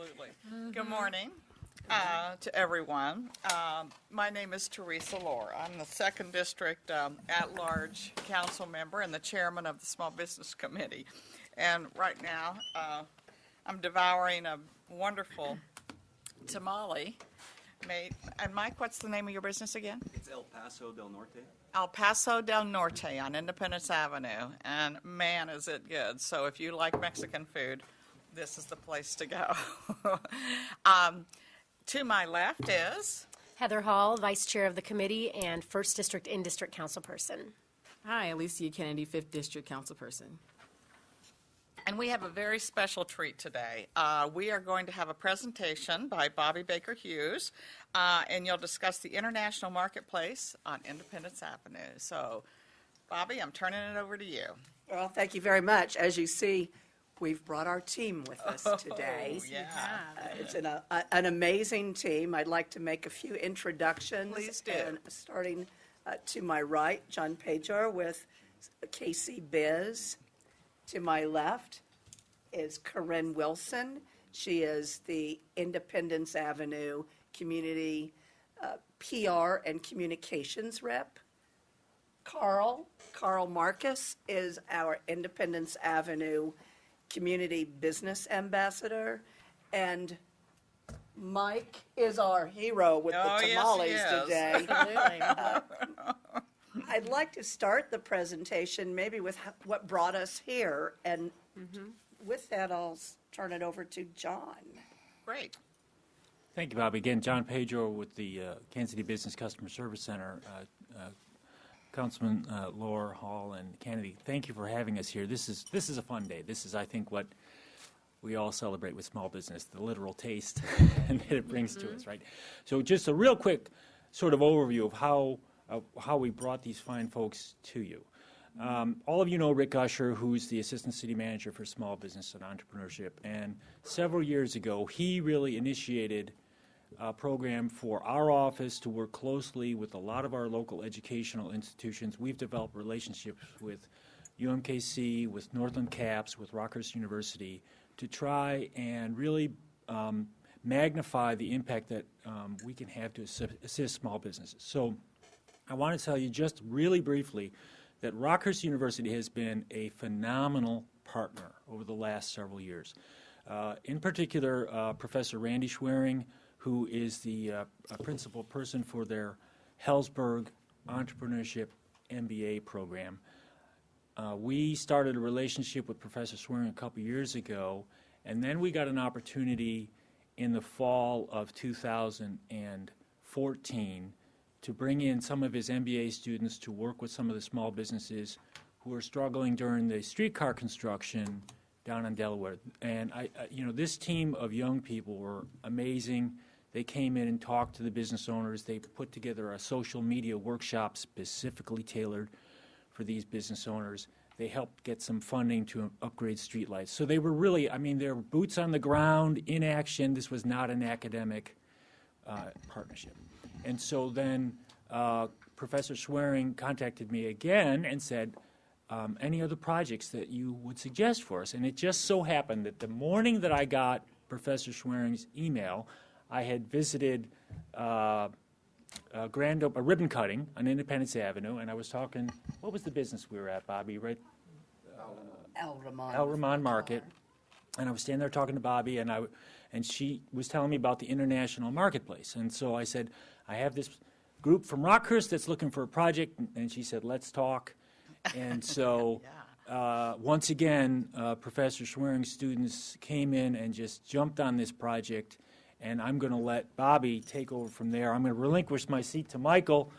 Absolutely. Good morning to everyone. My name is Teresa Loar. I'm the 2nd District at-large council member and the chairman of the Small Business Committee. And right now, I'm devouring a wonderful tamale made. And Mike, what's the name of your business again? It's El Paso del Norte. El Paso del Norte on Independence Avenue. And man, is it good. So if you like Mexican food, this is the place to go. To my left is Heather Hall, Vice Chair of the Committee and 1st District in-district councilperson. Hi, Alissia, Canady, 5th District councilperson. and we have a very special treat today. We are going to have a presentation by Bobbi Baker-Hughes, and you'll discuss the international marketplace on Independence Avenue. So, Bobbi, I'm turning it over to you. Well, thank you very much. As you see, we've brought our team with us today. Yeah. It's an amazing team. I'd like to make a few introductions. Please do. And starting to my right, John Pager with KC Biz. To my left is Corinne Wilson. She is the Independence Avenue Community PR and Communications Rep. Carl Marcus is our Independence Avenue Community Business Ambassador, and Mike is our hero with the tamales today. I'd like to start the presentation maybe with what brought us here, and with that, I'll turn it over to John. Great. Thank you, Bobbi. Again, John Pedro with the Kansas City Business Customer Service Center. Councilman Loar, Hall, and Canady, thank you for having us here. This is a fun day. This is, I think, what we all celebrate with small business, the literal taste that it brings to us, right? So just a real quick sort of overview of how we brought these fine folks to you. All of you know Rick Usher, who's the Assistant City Manager for Small Business and Entrepreneurship, and several years ago, he really initiated a program for our office to work closely with a lot of our local educational institutions. We've developed relationships with UMKC, with Northland CAPS, with Rockhurst University to try and really magnify the impact that we can have to assist small businesses. So I want to tell you just really briefly that Rockhurst University has been a phenomenal partner over the last several years. In particular, Professor Randy Schwering, who is the principal person for their Hellsberg Entrepreneurship MBA program. We started a relationship with Professor Schwering a couple years ago, and then we got an opportunity in the fall of 2014 to bring in some of his MBA students to work with some of the small businesses who are struggling during the streetcar construction down in Delaware. And this team of young people were amazing. They came in and talked to the business owners. They put together a social media workshop specifically tailored for these business owners. They helped get some funding to upgrade streetlights. So they were really, they were boots on the ground, in action. This was not an academic partnership. And so then Professor Schwering contacted me again and said, any other projects that you would suggest for us? And it just so happened that the morning that I got Professor Schwering's email, I had visited a ribbon cutting on Independence Avenue, and I was talking, what was the business we were at, Bobbi, right? El Ramon Market. And I was standing there talking to Bobbi, and she was telling me about the international marketplace. And so I said, I have this group from Rockhurst that's looking for a project, and she said, let's talk. And so once again, Professor Schwering's students came in and just jumped on this project, and I'm going to let Bobbi take over from there. I'm going to relinquish my seat to Michael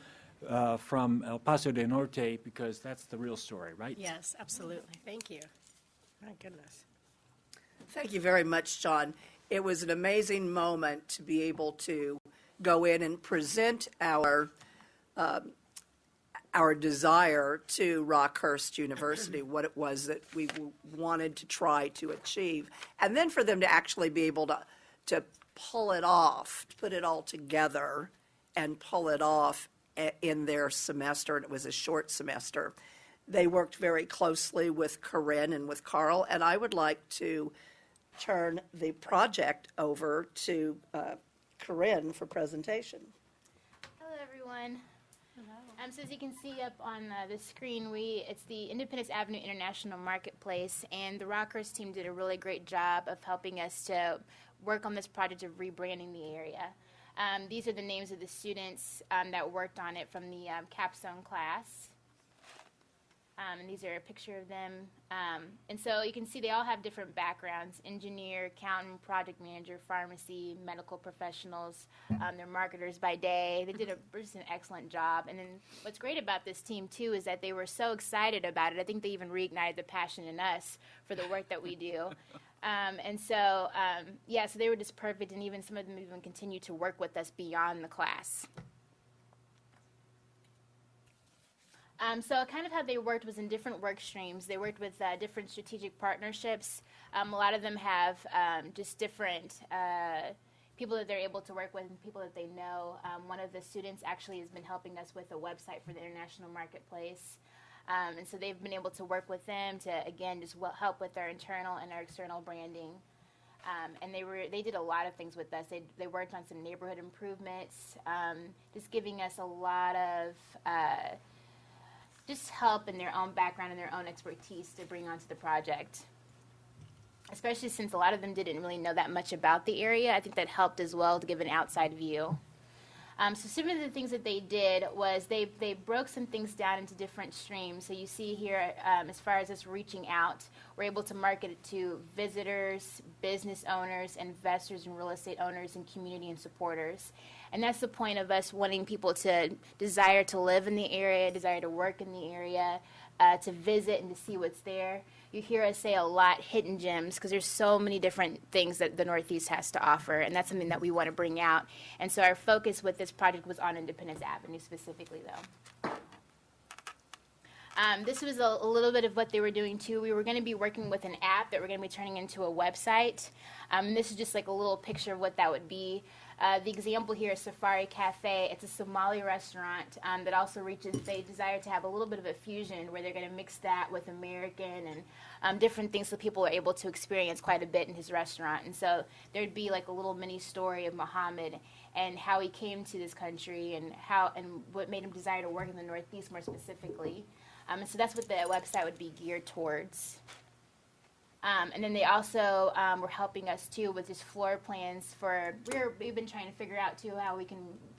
from El Paso del Norte, because that's the real story, right? Yes, absolutely. Thank you. My goodness. Thank you very much, John. It was an amazing moment to be able to go in and present our desire to Rockhurst University, what it was that we wanted to try to achieve, and then for them to actually be able to pull it off, to put it all together and pull it off in their semester, and it was a short semester. They worked very closely with Corinne and with Carl, and I would like to turn the project over to Corinne for presentation. Hello, everyone. So as you can see up on the screen, it's the Independence Avenue International Marketplace, and the Rockhurst team did a really great job of helping us to work on this project of rebranding the area. These are the names of the students that worked on it from the capstone class. And these are a picture of them. And so you can see they all have different backgrounds: engineer, accountant, project manager, pharmacy, medical professionals. They're marketers by day. They did just an excellent job. And then what's great about this team, too, is that they were so excited about it. I think they even reignited the passion in us for the work that we do. So they were just perfect, and even some of them even continue to work with us beyond the class. So kind of how they worked was in different work streams. They worked with different strategic partnerships. A lot of them have just different people that they're able to work with and people that they know. One of the students actually has been helping us with a website for the international marketplace. And so they've been able to work with them to, again, just help with our internal and our external branding. And they did a lot of things with us. They worked on some neighborhood improvements, just giving us a lot of just help in their own background and their own expertise to bring onto the project. Especially since a lot of them didn't really know that much about the area. I think that helped as well to give an outside view. So some of the things that they did was they broke some things down into different streams. So you see here, as far as us reaching out, we're able to market it to visitors, business owners, investors, and real estate owners, and community and supporters. And that's the point of us wanting people to desire to live in the area, desire to work in the area, to visit and to see what's there. You hear us say a lot, hidden gems, because there's so many different things that the Northeast has to offer, and that's something that we want to bring out. And so our focus with this project was on Independence Avenue specifically, though. This was a little bit of what they were doing, too. We were going to be working with an app that we're going to be turning into a website. This is just like a little picture of what that would be. The example here is Safari Cafe. It's a Somali restaurant that also they desire to have a little bit of a fusion where they're going to mix that with American and different things so people are able to experience quite a bit in his restaurant. And so there'd be like a little mini story of Muhammad and how he came to this country and what made him desire to work in the Northeast more specifically. And so that's what the website would be geared towards. And then they also were helping us, too, with just floor plans we've been trying to figure out, too, how we can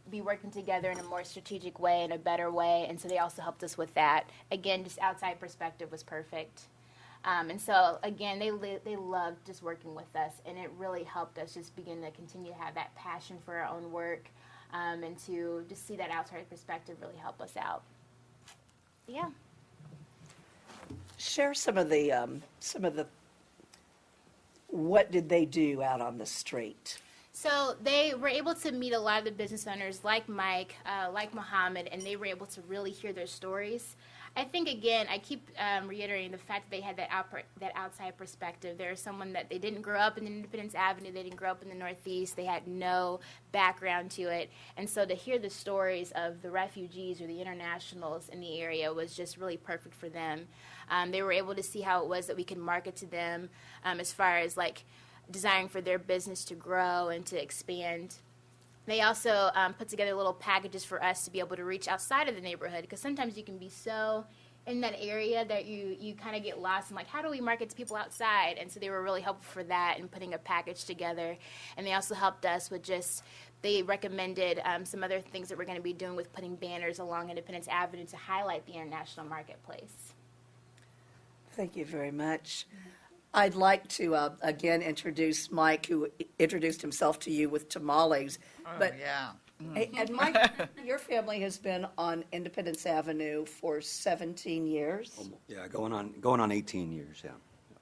be working together in a more strategic way, in a better way, and so they also helped us with that. Again, just outside perspective was perfect. And so, again, they loved just working with us, and it really helped us just begin to continue to have that passion for our own work, and to just see that outside perspective really help us out. Yeah. Share some of the what did they do out on the street? So they were able to meet a lot of the business owners like Mike, like Muhammad, and they were able to really hear their stories. I think, again, I keep reiterating the fact that they had that outside perspective. There's someone that they didn't grow up in Independence Avenue, they didn't grow up in the Northeast, they had no background to it. And so to hear the stories of the refugees or the internationals in the area was just really perfect for them. They were able to see how it was that we could market to them as far as like desiring for their business to grow and to expand. They also put together little packages for us to be able to reach outside of the neighborhood, because sometimes you can be so in that area that you kind of get lost in, like, how do we market to people outside? And so they were really helpful for that and putting a package together. And they also helped us with they recommended some other things that we're going to be doing with putting banners along Independence Avenue to highlight the international marketplace. Thank you very much. I'd like to, again, introduce Mike, who introduced himself to you with tamales. But, Yeah. And Mike, your family has been on Independence Avenue for 17 years. Yeah, going on 18 years, yeah.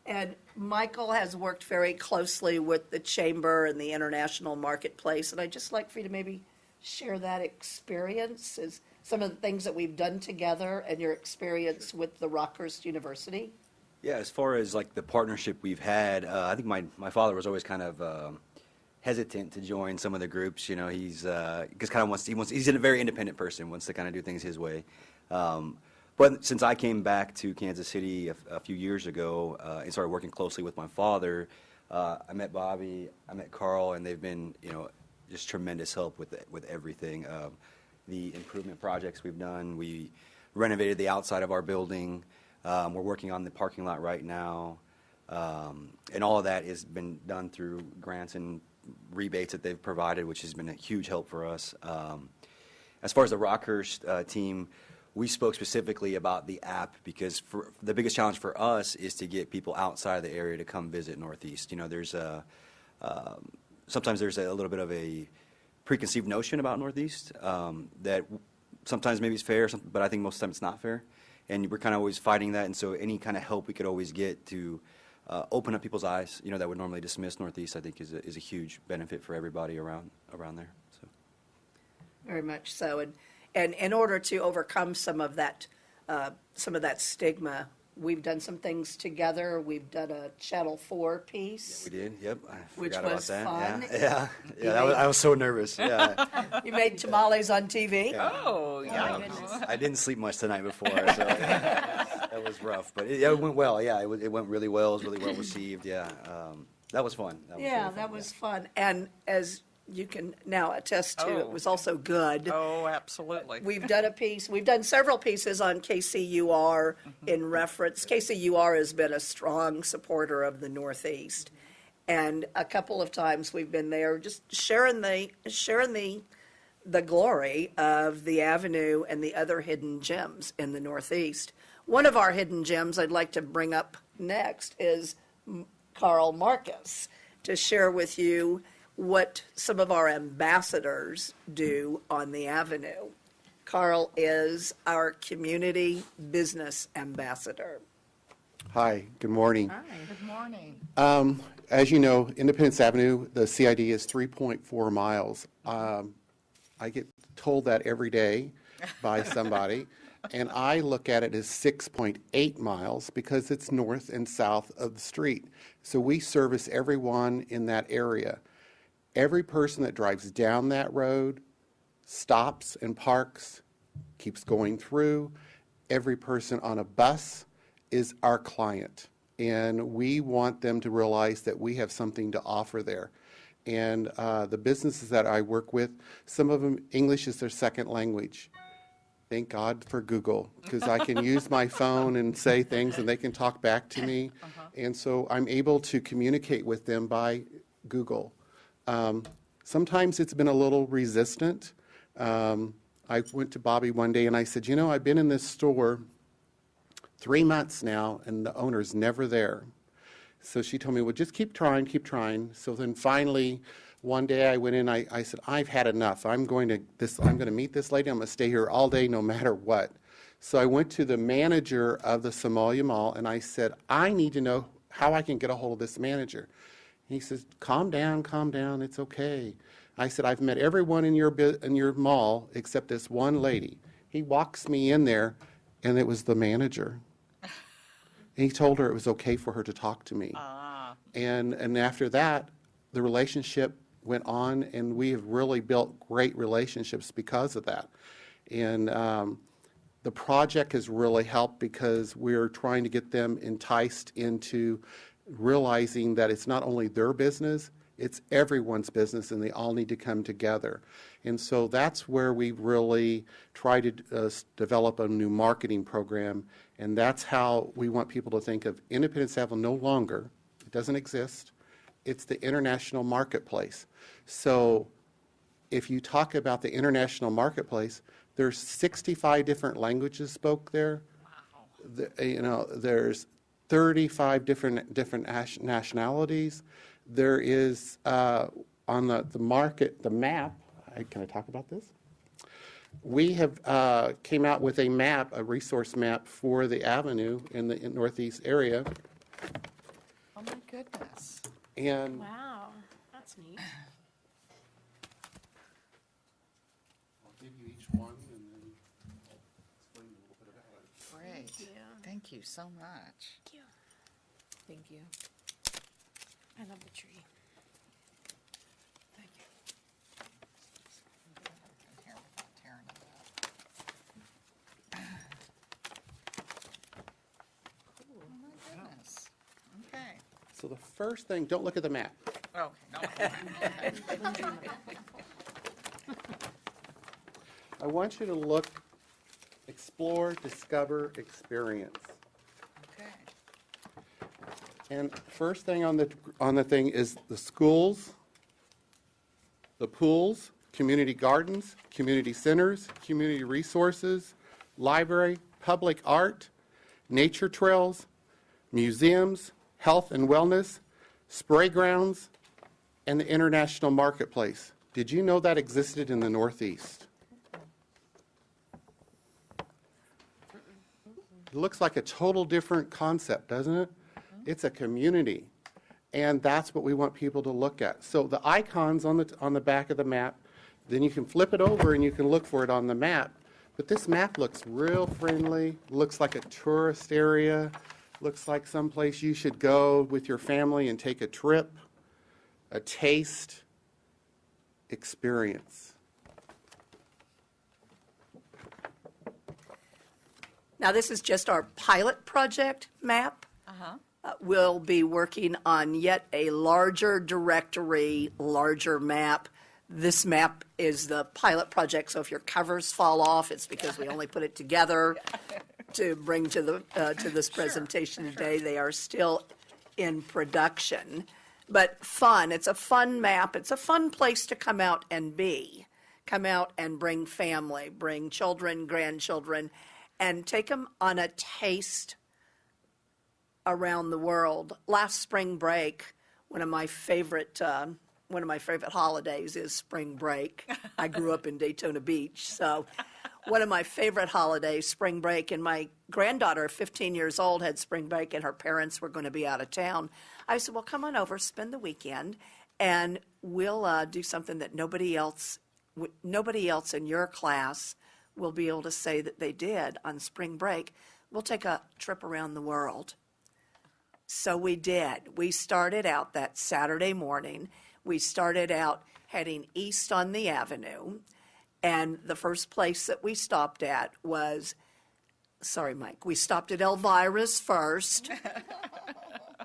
And Michael has worked very closely with the Chamber and the international marketplace. And I'd just like for you to maybe share that experience, as some of the things that we've done together and your experience with the Rockhurst University. Yeah, as far as like the partnership we've had, I think my father was always kind of hesitant to join some of the groups. You know, he's because kind of he's a very independent person, wants to kind of do things his way. But since I came back to Kansas City a few years ago and started working closely with my father, I met Bobbi, I met Carl, and they've been, just tremendous help with everything. The improvement projects we've done, we renovated the outside of our building. We're working on the parking lot right now. And all of that has been done through grants and rebates that they've provided, which has been a huge help for us. As far as the Rockhurst team, we spoke specifically about the app because the biggest challenge for us is to get people outside of the area to come visit Northeast. There's sometimes there's a little bit of a preconceived notion about Northeast that sometimes maybe it's fair, but I think most of the time it's not fair. And we're kind of always fighting that, and so any kind of help we could always get to open up people's eyes, that would normally dismiss Northeast, I think is a huge benefit for everybody around there. So. Very much so. And in order to overcome some of that stigma, we've done some things together. We've done a Channel 4 piece. We did, yep. I Which forgot was about that. fun. Yeah. I was so nervous. Yeah. You made tamales on TV. Yeah. Oh, yeah. I didn't sleep much the night before, so that was rough. But it went well. Yeah, it went really well. It was really well received. Yeah, that was fun. That was fun. And as you can now attest to, it was also good. Oh, absolutely. We've done several pieces on KCUR in reference. KCUR has been a strong supporter of the Northeast. And a couple of times we've been there just sharing the glory of the Avenue and the other hidden gems in the Northeast. One of our hidden gems I'd like to bring up next is Carl Marcus to share with you what some of our ambassadors do on the Avenue. Carl is our community business ambassador. Hi, good morning. Hi, good morning. As you know, Independence Avenue, the CID is 3.4 miles. I get told that every day by somebody, and I look at it as 6.8 miles because it's north and south of the street. So we service everyone in that area. Every person that drives down that road stops and parks, keeps going through. Every person on a bus is our client, and we want them to realize that we have something to offer there. And the businesses that I work with, some of them, English is their second language. Thank God for Google, because I can use my phone and say things, and they can talk back to me. And so I'm able to communicate with them by Google. Sometimes it's been a little resistant. I went to Bobbi one day and I said, I've been in this store 3 months now and the owner's never there. So she told me, well, just keep trying, keep trying. So then finally, one day I went in, I said, I've had enough. I'm going to meet this lady. I'm going to stay here all day no matter what. So I went to the manager of the Somalia Mall and I said, I need to know how I can get a hold of this manager. He says, calm down, it's okay. I said, I've met everyone in your mall except this one lady. He walks me in there, and it was the manager. And he told her it was okay for her to talk to me. And after that, the relationship went on, and we have really built great relationships because of that. And the project has really helped because we're trying to get them enticed into realizing that it's not only their business, it's everyone's business, and they all need to come together. And so that's where we really try to develop a new marketing program, and that's how we want people to think of Independence Ave no longer. It doesn't exist. It's the international marketplace. So if you talk about the international marketplace, there's 65 different languages spoke there. Wow. There's 35 different nationalities. There is on the map. Can I talk about this? We have came out with a map, a resource map for the Avenue in the Northeast area. Oh my goodness! And Wow, that's neat. I'll give you each one, and then I'll explain a little bit about it. Great. Yeah. Thank you so much. Thank you. Thank you. I love the tree. Thank you. Here without tearing it up. Oh my goodness. Okay. So So the first thing, don't look at the map. Oh, no. I want you to look, explore, discover, experience. Okay. And first thing on the thing is the schools, the pools, community gardens, community centers, community resources, library, public art, nature trails, museums, health and wellness, spray grounds, and the international marketplace. Did you know that existed in the Northeast? It looks like a total different concept, doesn't it? It's a community, and that's what we want people to look at. So the icons on the back of the map, then you can flip it over and you can look for it on the map. But this map looks real friendly, looks like a tourist area, looks like someplace you should go with your family and take a trip, a taste, experience. Now, this is just our pilot project map. We'll be working on yet a larger directory, larger map. This map is the pilot project, so if your covers fall off, it's because we only put it together to bring to this presentation today. They are still in production, but fun. It's a fun map. It's a fun place to come out and be. Come out and bring family, bring children, grandchildren, and take them on a taste around the world. Last spring break, one of my favorite holidays is spring break. I grew up in Daytona Beach, so one of my favorite holidays, spring break, and my granddaughter, 15 years old, had spring break, and her parents were going to be out of town. I said, well, come on over, spend the weekend, and we'll do something that nobody else in your class will be able to say that they did on spring break. We'll take a trip around the world. So we did. We started out that Saturday morning. We started out heading east on the avenue, and the first place that we stopped at was, sorry, Mike, we stopped at Elvira's first.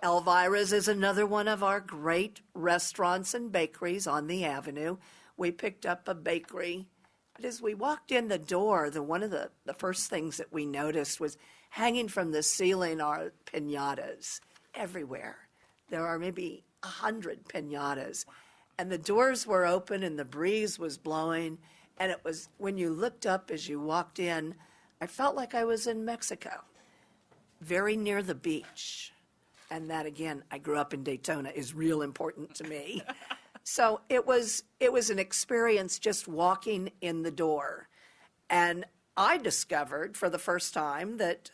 Elvira's is another one of our great restaurants and bakeries on the avenue. We picked up a bakery. But as we walked in the door, one of the first things that we noticed was hanging from the ceiling are piñatas everywhere. There are maybe 100 piñatas. And the doors were open and the breeze was blowing. And it was, when you looked up as you walked in, I felt like I was in Mexico, very near the beach. And that, again, I grew up in Daytona, is real important to me. So it was an experience just walking in the door. And I discovered for the first time that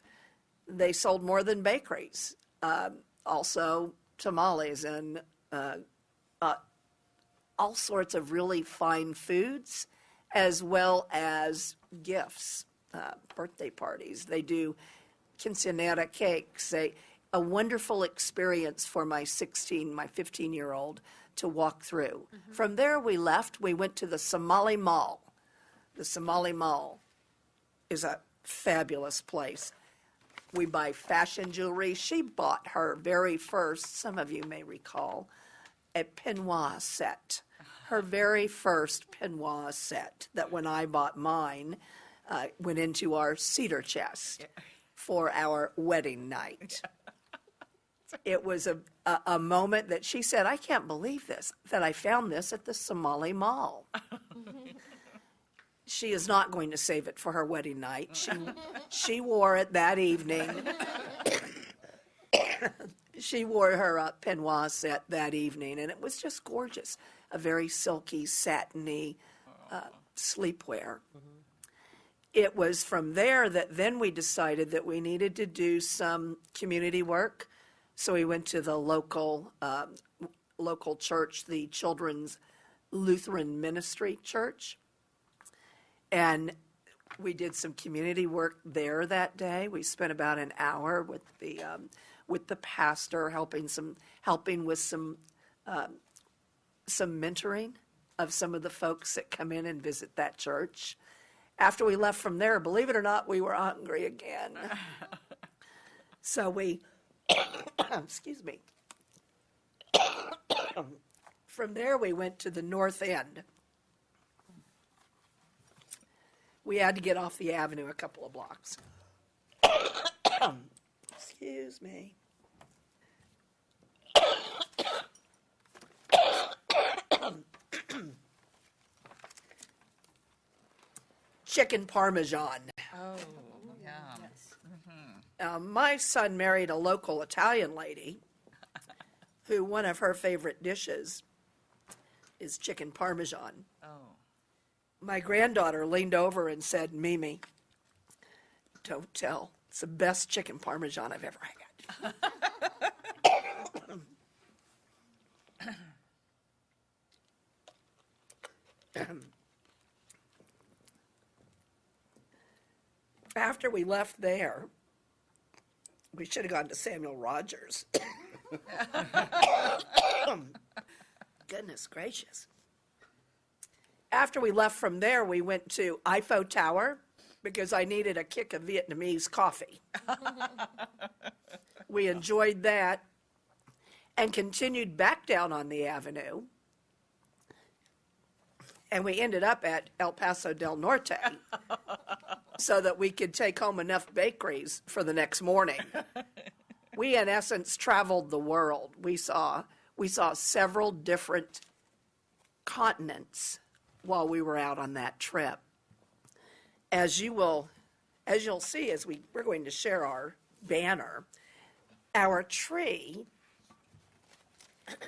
they sold more than bakeries. Also tamales and all sorts of really fine foods, as well as gifts, birthday parties. They do quinceanera cakes. A wonderful experience for my 15-year-old to walk through. Mm-hmm. From there we left. We went to the Somali Mall. The Somali Mall is a fabulous place. We buy fashion jewelry. She bought her very first, some of you may recall, a peignoir set. Her very first peignoir set that when I bought mine went into our cedar chest for our wedding night. It was a moment that she said, I can't believe this, that I found this at the Somali Mall. She is not going to save it for her wedding night. She wore it that evening. She wore her peignoir set that evening, and it was just gorgeous. A very silky, satiny sleepwear. Mm-hmm. It was from there that then we decided that we needed to do some community work. So we went to the local church, the Children's Lutheran Ministry Church, and we did some community work there that day. We spent about an hour with the pastor, helping with some mentoring of some of the folks that come in and visit that church. After we left from there, believe it or not, we were hungry again. So we, excuse me, From there, we went to the north end. We had to get off the avenue a couple of blocks. Excuse me. Chicken Parmesan. Oh, yeah. My son married a local Italian lady who one of her favorite dishes is chicken Parmesan. Oh, My granddaughter leaned over and said, Mimi, don't tell. It's the best chicken Parmesan I've ever had. After we left there, we should have gone to Samuel Rogers. Goodness gracious. After we left from there, we went to Eiffel Tower because I needed a kick of Vietnamese coffee. We enjoyed that and continued back down on the avenue. And we ended up at El Paso del Norte so that we could take home enough bakeries for the next morning. We, in essence, traveled the world. We saw several different continents while we were out on that trip. As you'll see, as we're going to share our banner, our tree,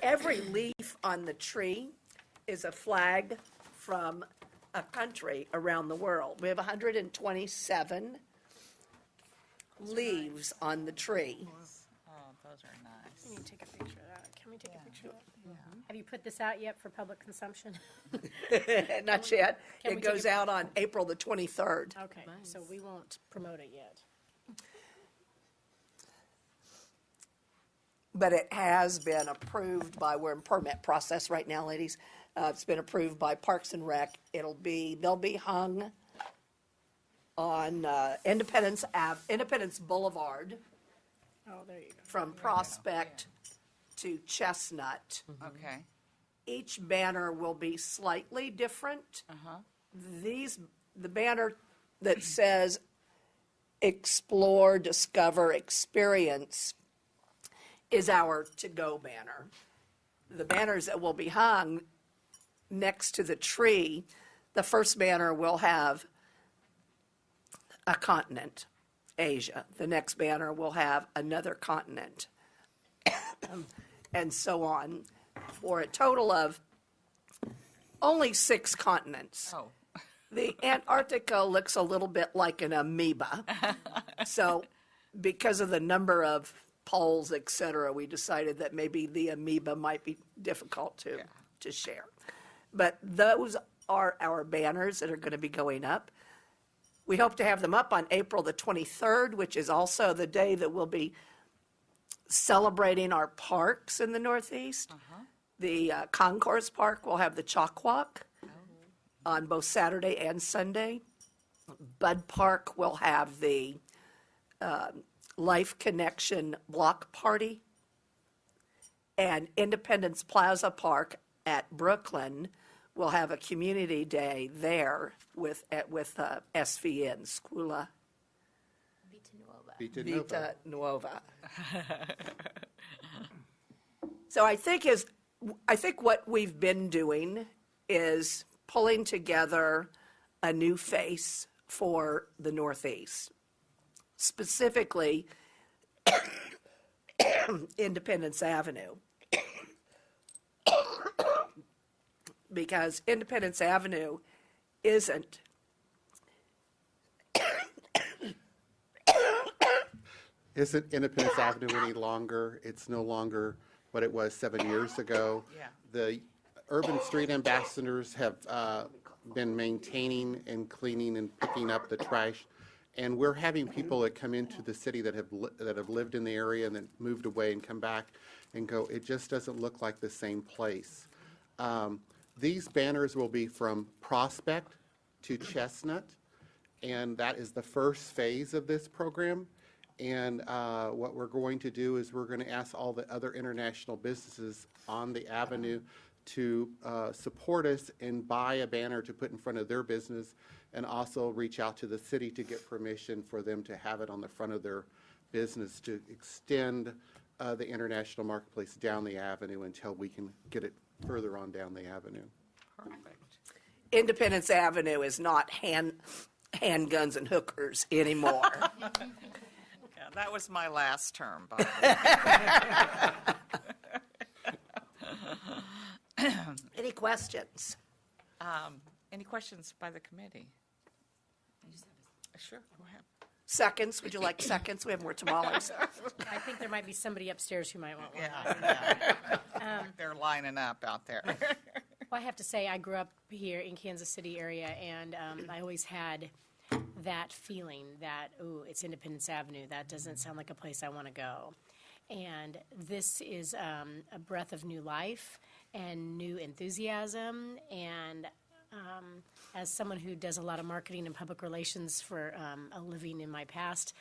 every leaf on the tree is a flag from a country around the world. We have 127 leaves on the tree. oh, those are nice. Can you take a picture of that? Can we take a picture of that? Have you put this out yet for public consumption? Not yet. Can It we take goes a- out on April the 23rd. Okay, so we won't promote it yet. But it has been approved by, we're in permit process right now, ladies. It's been approved by Parks and Rec. They'll be hung on Independence Boulevard Oh, there you go. from Prospect to Chestnut. Okay. Each banner will be slightly different. The banner that says explore, discover, experience is our to-go banner. The banners that will be hung next to the tree, the first banner will have a continent, Asia. The next banner will have another continent, and so on, for a total of only 6 continents. Oh, The Antarctica looks a little bit like an amoeba. So because of the number of poles, et cetera, we decided that maybe the amoeba might be difficult to share. But those are our banners that are going to be going up. We hope to have them up on April the 23rd, which is also the day that we'll be celebrating our parks in the Northeast. The Concourse Park will have the Chalk Walk on both Saturday and Sunday. Bud Park will have the Life Connection Block Party. And Independence Plaza Park at Brooklyn will have a community day there with SVN, Scuola Vita Nuova. Vita Nuova. So I think what we've been doing is pulling together a new face for the Northeast, specifically Independence Avenue. Because Independence Avenue isn't Independence Avenue any longer. It's no longer what it was 7 years ago. Yeah. The urban street ambassadors have been maintaining and cleaning and picking up the trash. And we're having people that come into the city that have lived in the area and then moved away and come back and go, it just doesn't look like the same place. These banners will be from Prospect to Chestnut, and that is the first phase of this program. And what we're going to do is we're going to ask all the other international businesses on the avenue to support us and buy a banner to put in front of their business, and also reach out to the city to get permission for them to have it on the front of their business to extend the international marketplace down the avenue until we can get it further on down the avenue. Perfect. Independence Avenue is not handguns and hookers anymore. Yeah, that was my last term, Bobbi. Any questions? Any questions by the committee? Sure, go ahead. Seconds? Would you like seconds? We have more tamales. I think there might be somebody upstairs who might want one. Yeah. They're lining up out there. Well, I have to say, I grew up here in Kansas City area, and I always had that feeling that, ooh, it's Independence Avenue. That doesn't sound like a place I want to go. And this is a breath of new life and new enthusiasm. And as someone who does a lot of marketing and public relations for a living in my past,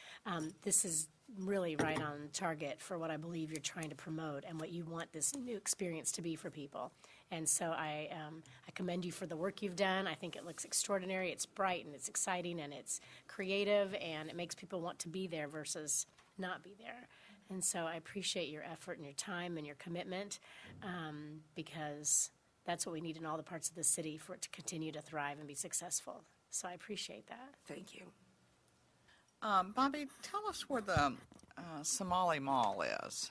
this is really right on target for what I believe you're trying to promote and what you want this new experience to be for people. And so I commend you for the work you've done. I think it looks extraordinary. It's bright and it's exciting and it's creative, and it makes people want to be there versus not be there. And so I appreciate your effort and your time and your commitment, because that's what we need in all the parts of the city for it to continue to thrive and be successful. So I appreciate that. Thank you. Bobbi, tell us where the Somali Mall is.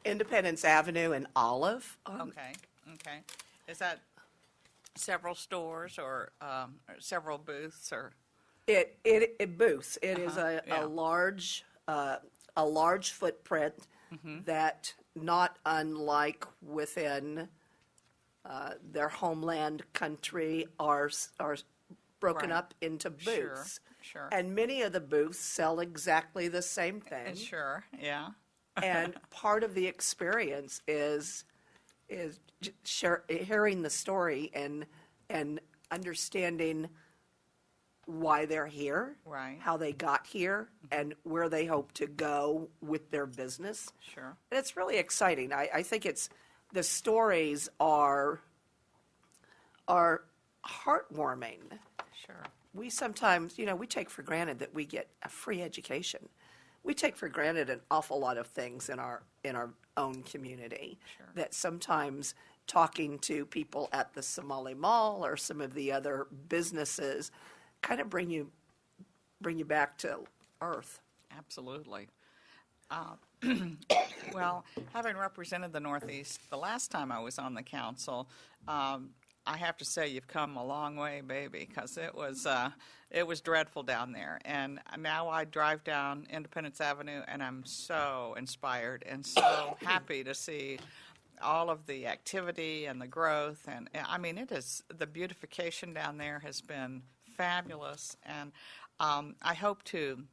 Independence Avenue and Olive. Okay. Is that several stores or several booths or? It booths. It is Yeah. a large footprint that, not unlike within their homeland country, are broken Right. up into booths. Sure. And many of the booths sell exactly the same thing. Sure, yeah. And part of the experience is hearing the story and understanding why they're here, Right. how they got here, and where they hope to go with their business. Sure. And it's really exciting. I think the stories are heartwarming. Sure. We sometimes, we take for granted that we get a free education. We take for granted an awful lot of things in our own community. Sure. That sometimes talking to people at the Somali Mall or some of the other businesses kind of bring you back to earth. Absolutely. Well, having represented the Northeast the last time I was on the council, I have to say you've come a long way, baby, because it was dreadful down there. And now I drive down Independence Avenue, and I'm so inspired and so happy to see all of the activity and the growth. And I mean, the beautification down there has been fabulous. And I hope to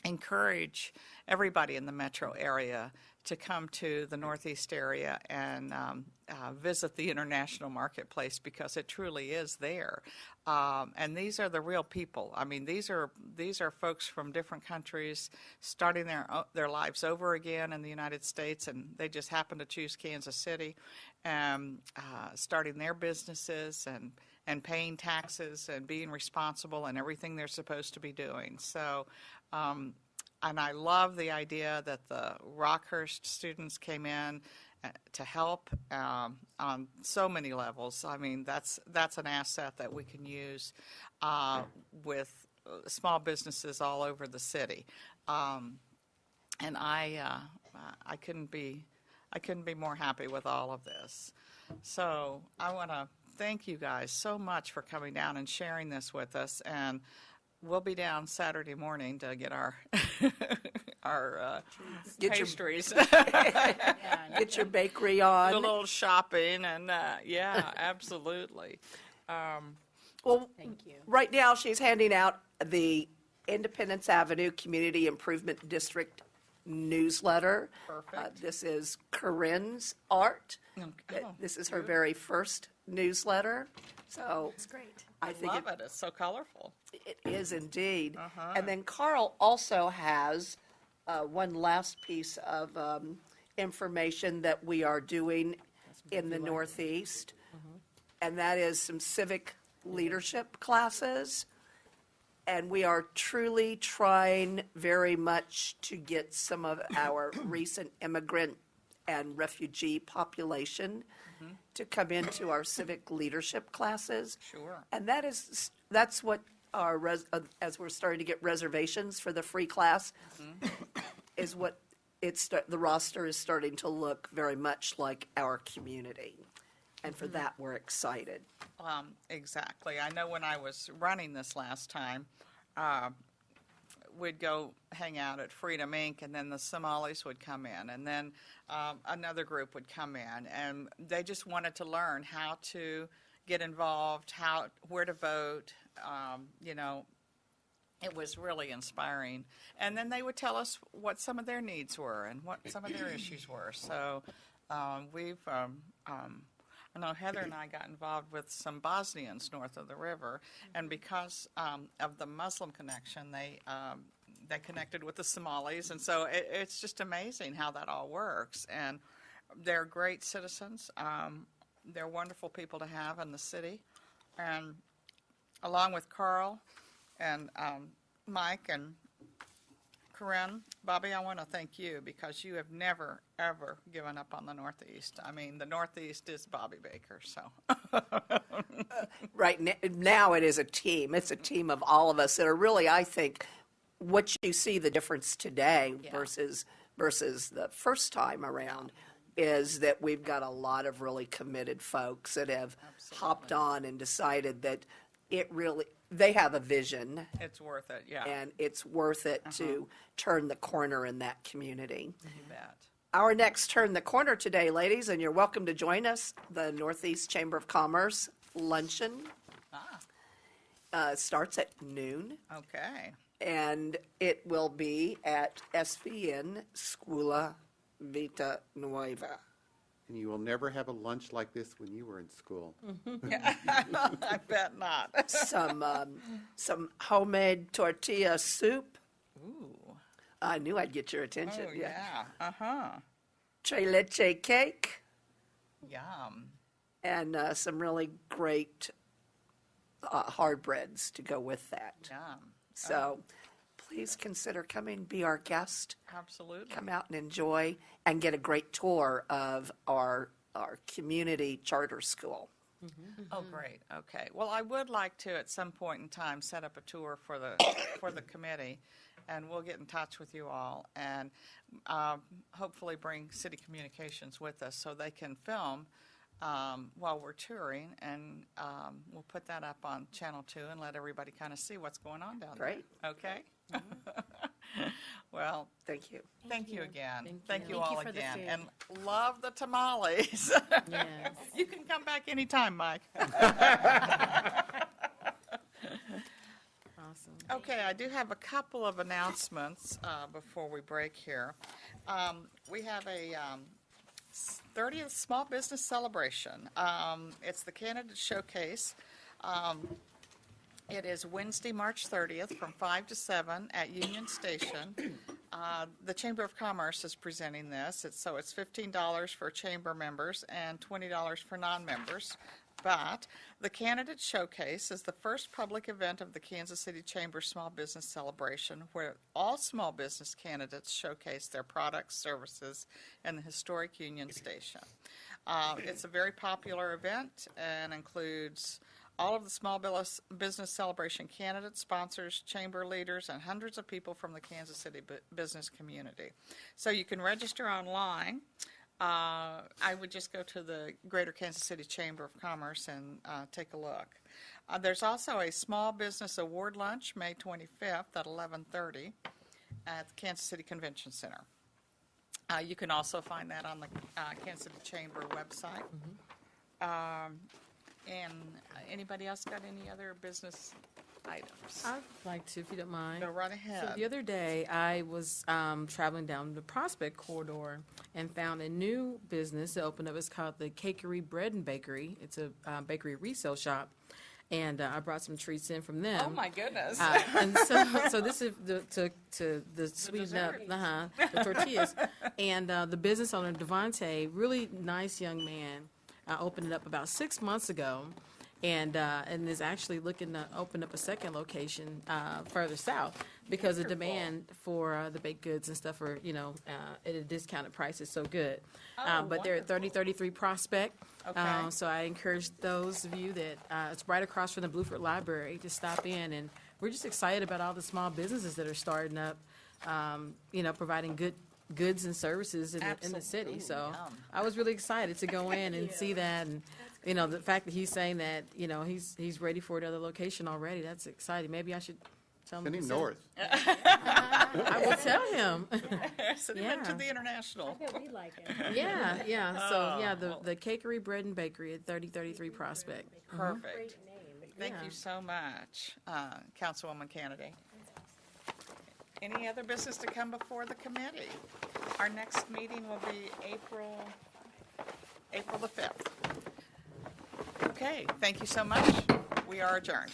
encourage everybody in the metro area to come to the Northeast area and visit the international marketplace, because it truly is there. And these are the real people. I mean, these are folks from different countries starting their lives over again in the United States, and they just happen to choose Kansas City, and starting their businesses and paying taxes and being responsible and everything they're supposed to be doing. So, and I love the idea that the Rockhurst students came in to help on so many levels. I mean, that's an asset that we can use with small businesses all over the city. And I couldn't be more happy with all of this. So I want to thank you guys so much for coming down and sharing this with us. And we'll be down Saturday morning to get our pastries. Get your bakery on. A little shopping, and yeah, absolutely. Well, Thank you. right now she's handing out the Independence Avenue Community Improvement District newsletter. Perfect. This is Corinne's art. Okay. This is her very first newsletter. So It's great. I think Love it. It's so colorful. it is indeed. And then Carl also has one last piece of information that we are doing in the Northeast, and that is some civic leadership classes. And we are truly trying very much to get some of our recent immigrant and refugee population to come into our civic leadership classes. Sure. And that's what our, as we're starting to get reservations for the free class, is what the roster is starting to look very much like our community. And for that, we're excited. Exactly. I know when I was running this last time, we'd go hang out at Freedom Inc., and then the Somalis would come in, and then another group would come in, and they just wanted to learn how to get involved, where to vote. It was really inspiring. And then they would tell us what some of their needs were and what some of their issues were. So I know Heather and I got involved with some Bosnians north of the river, and because of the Muslim connection, they connected with the Somalis, and so it's just amazing how that all works. And they're great citizens. They're wonderful people to have in the city, and along with Carl and Mike and Corinne, Bobbi, I want to thank you because you have never, ever given up on the Northeast. I mean, the Northeast is Bobbi Baker, so. Right now, it is a team. It's a team of all of us that are really, I think, what you see the difference today versus the first time around is that we've got a lot of really committed folks that have hopped on and decided that they have a vision. It's worth it, yeah. And it's worth it to turn the corner in that community. You bet. Our next Turn the Corner today, ladies, and you're welcome to join us, the Northeast Chamber of Commerce luncheon. Starts at noon, Okay. and it will be at SVN Scuola Vita Nueva. And you will never have a lunch like this when you were in school. I bet not. Some homemade tortilla soup. Ooh. I knew I'd get your attention. Oh, yeah. Uh-huh. Tres leche cake, Yum. and some really great hard breads to go with that. Yum. So please consider coming, be our guest, Absolutely. come out and enjoy, and get a great tour of our community charter school. Oh, great. Okay. Well, I would like to, at some point in time, set up a tour for the committee, and we'll get in touch with you all, and hopefully bring city communications with us so they can film while we're touring, and we'll put that up on Channel 2 and let everybody kind of see what's going on down Great. there. Okay? Well, Thank you. thank you again. Thank You you. all Thank you for the again. food. And love the tamales. Yes. You can come back anytime, Mike. Awesome. Okay, I do have a couple of announcements before we break here. We have a 30th Small Business Celebration. It's the Candidate Showcase. It is Wednesday, March 30th, from 5 to 7 at Union Station. The Chamber of Commerce is presenting this. It's $15 for chamber members and $20 for non-members. But the Candidate Showcase is the first public event of the Kansas City Chamber Small Business Celebration, where all small business candidates showcase their products, services, in the historic Union Station. It's a very popular event and includes all of the Small Business Celebration candidates, sponsors, chamber leaders, and hundreds of people from the Kansas City business community. So you can register online. I would just go to the Greater Kansas City Chamber of Commerce and take a look. There's also a Small Business Award Lunch, May 25th at 11:30 at the Kansas City Convention Center. You can also find that on the Kansas City Chamber website. And anybody else got any other business items? I'd like to, if you don't mind. Go right So ahead. the other day, I was traveling down the Prospect Corridor and found a new business that opened up. It's called the Cakery Bread and Bakery. It's a bakery resale shop. and I brought some treats in from them. Oh, my goodness. And so this is to sweeten up the tortillas. And the business owner, Devontae, really nice young man, opened it up about 6 months ago, and is actually looking to open up a second location further south because the demand for the baked goods and stuff are, at a discounted price is so good. But they're at 3033 Prospect. Okay. So I encourage those of you that it's right across from the Bluford Library to stop in, and we're just excited about all the small businesses that are starting up, providing goods and services in the city. So I was really excited to go in and see that, and the fact that he's saying that he's ready for another location already. That's exciting. Maybe I should tell him. Send him to north. I will tell him. Send him into the International. We like it. Yeah. So the Cakery Bread and Bakery at 3033 Prospect. Perfect. Thank Yeah. you so much, Councilwoman Canady. Any other business to come before the committee? Our next meeting will be April the 5th. Okay, thank you so much. We are adjourned.